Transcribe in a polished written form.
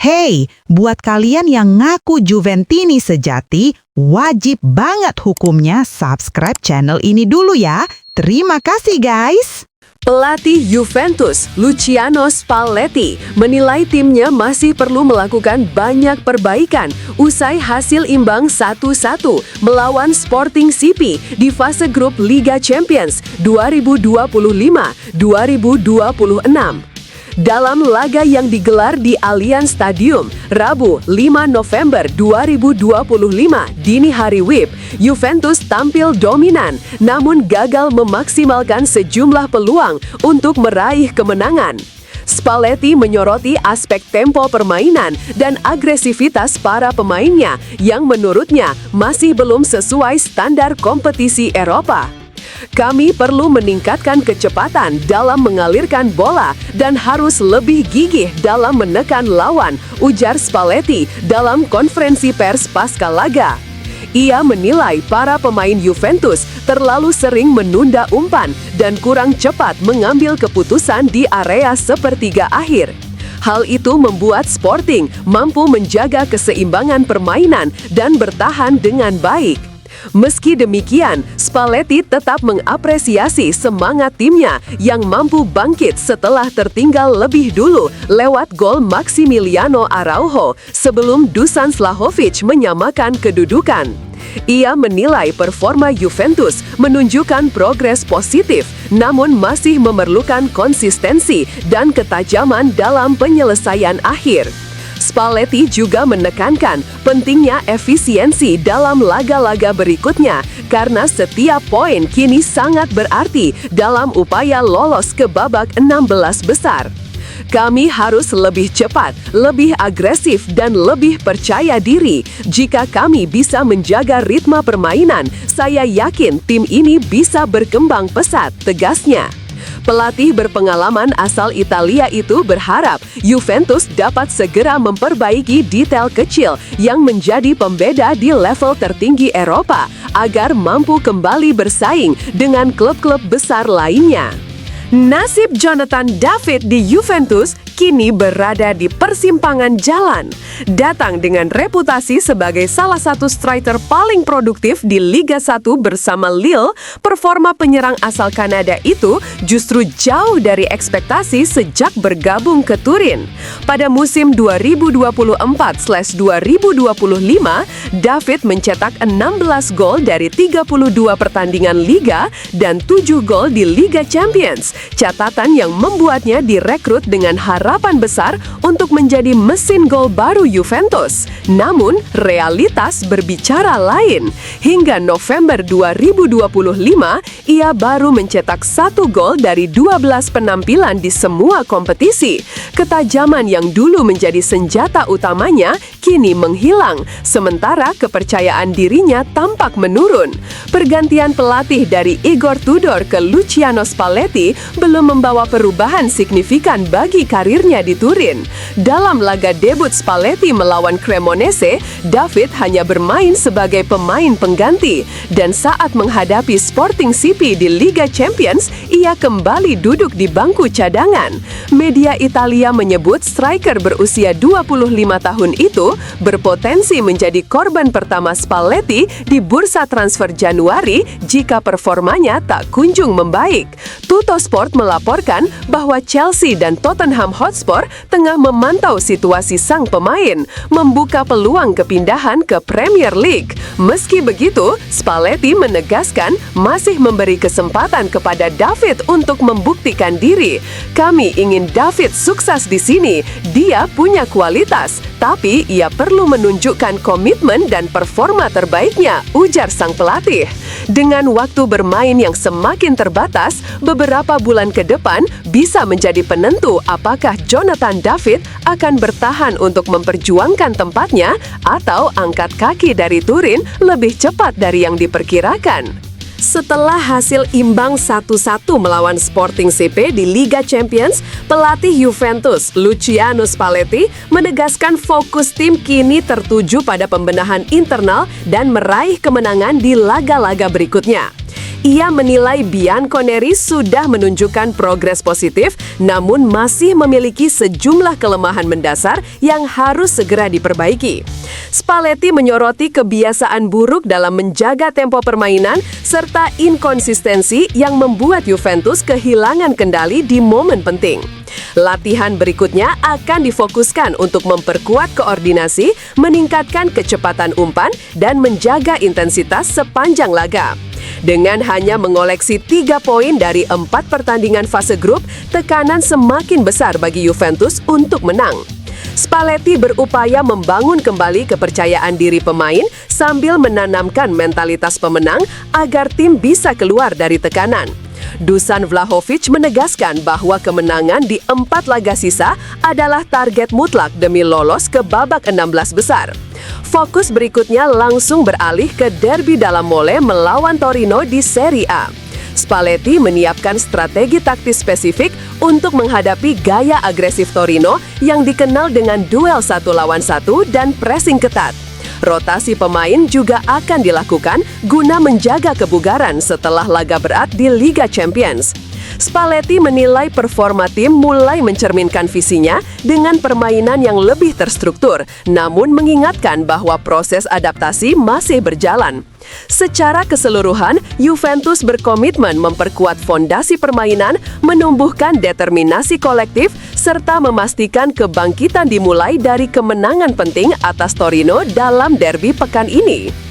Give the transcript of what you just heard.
Hey, buat kalian yang ngaku Juventini sejati, wajib banget hukumnya subscribe channel ini dulu ya. Terima kasih guys. Pelatih Juventus, Luciano Spalletti, menilai timnya masih perlu melakukan banyak perbaikan usai hasil imbang 1-1 melawan Sporting CP di fase grup Liga Champions 2025-2026. Dalam laga yang digelar di Allianz Stadium, Rabu 5 November 2025 dini hari WIB, Juventus tampil dominan, namun gagal memaksimalkan sejumlah peluang untuk meraih kemenangan. Spalletti menyoroti aspek tempo permainan dan agresivitas para pemainnya yang menurutnya masih belum sesuai standar kompetisi Eropa. Kami perlu meningkatkan kecepatan dalam mengalirkan bola dan harus lebih gigih dalam menekan lawan, ujar Spalletti dalam konferensi pers pasca laga. Ia menilai para pemain Juventus terlalu sering menunda umpan dan kurang cepat mengambil keputusan di area sepertiga akhir. Hal itu membuat Sporting mampu menjaga keseimbangan permainan dan bertahan dengan baik. Meski demikian, Spalletti tetap mengapresiasi semangat timnya yang mampu bangkit setelah tertinggal lebih dulu lewat gol Maximiliano Araujo sebelum Dusan Vlahovic menyamakan kedudukan. Ia menilai performa Juventus menunjukkan progres positif, namun masih memerlukan konsistensi dan ketajaman dalam penyelesaian akhir. Spalletti juga menekankan pentingnya efisiensi dalam laga-laga berikutnya karena setiap poin kini sangat berarti dalam upaya lolos ke babak 16 besar. Kami harus lebih cepat, lebih agresif, dan lebih percaya diri. Jika kami bisa menjaga ritme permainan, saya yakin tim ini bisa berkembang pesat, tegasnya. Pelatih berpengalaman asal Italia itu berharap Juventus dapat segera memperbaiki detail kecil yang menjadi pembeda di level tertinggi Eropa agar mampu kembali bersaing dengan klub-klub besar lainnya. Nasib Jonathan David di Juventus kini berada di persimpangan jalan. Datang dengan reputasi sebagai salah satu striker paling produktif di Liga 1 bersama Lille, performa penyerang asal Kanada itu justru jauh dari ekspektasi sejak bergabung ke Turin. Pada musim 2024/2025, David mencetak 16 gol dari 32 pertandingan Liga dan 7 gol di Liga Champions. Catatan yang membuatnya direkrut dengan harapan besar untuk menjadi mesin gol baru Juventus. Namun, realitas berbicara lain. Hingga November 2025, ia baru mencetak 1 gol dari 12 penampilan di semua kompetisi. Ketajaman yang dulu menjadi senjata utamanya kini menghilang, sementara kepercayaan dirinya tampak menurun. Pergantian pelatih dari Igor Tudor ke Luciano Spalletti belum membawa perubahan signifikan bagi karirnya di Turin. Dalam laga debut Spalletti melawan Cremonese, David hanya bermain sebagai pemain pengganti, dan saat menghadapi Sporting CP di Liga Champions, ia kembali duduk di bangku cadangan. Media Italia menyebut striker berusia 25 tahun itu berpotensi menjadi korban pertama Spalletti di bursa transfer Januari jika performanya tak kunjung membaik. Tuttosport melaporkan bahwa Chelsea dan Tottenham Hotspur tengah memantau situasi sang pemain, membuka peluang kepindahan ke Premier League. Meski begitu, Spalletti menegaskan masih memberi kesempatan kepada David untuk membuktikan diri. Kami ingin David sukses di sini. Dia punya kualitas, tapi ia perlu menunjukkan komitmen dan performa terbaiknya, ujar sang pelatih. Dengan waktu bermain yang semakin terbatas, beberapa bulan ke depan bisa menjadi penentu apakah Jonathan David akan bertahan untuk memperjuangkan tempatnya atau angkat kaki dari Turin lebih cepat dari yang diperkirakan. Setelah hasil imbang 1-1 melawan Sporting CP di Liga Champions, pelatih Juventus, Luciano Spalletti, menegaskan fokus tim kini tertuju pada pembenahan internal dan meraih kemenangan di laga-laga berikutnya. Ia menilai Bianconeri sudah menunjukkan progres positif, namun masih memiliki sejumlah kelemahan mendasar yang harus segera diperbaiki. Spalletti menyoroti kebiasaan buruk dalam menjaga tempo permainan serta inkonsistensi yang membuat Juventus kehilangan kendali di momen penting. Latihan berikutnya akan difokuskan untuk memperkuat koordinasi, meningkatkan kecepatan umpan, dan menjaga intensitas sepanjang laga. Dengan hanya mengoleksi 3 poin dari 4 pertandingan fase grup, tekanan semakin besar bagi Juventus untuk menang. Spalletti berupaya membangun kembali kepercayaan diri pemain sambil menanamkan mentalitas pemenang agar tim bisa keluar dari tekanan. Dusan Vlahovic menegaskan bahwa kemenangan di 4 laga sisa adalah target mutlak demi lolos ke babak 16 besar. Fokus berikutnya langsung beralih ke derby dalam Mole melawan Torino di Serie A. Spalletti menyiapkan strategi taktis spesifik untuk menghadapi gaya agresif Torino yang dikenal dengan duel 1 lawan 1 dan pressing ketat. Rotasi pemain juga akan dilakukan guna menjaga kebugaran setelah laga berat di Liga Champions. Spalletti menilai performa tim mulai mencerminkan visinya dengan permainan yang lebih terstruktur, namun mengingatkan bahwa proses adaptasi masih berjalan. Secara keseluruhan, Juventus berkomitmen memperkuat fondasi permainan, menumbuhkan determinasi kolektif, serta memastikan kebangkitan dimulai dari kemenangan penting atas Torino dalam derby pekan ini.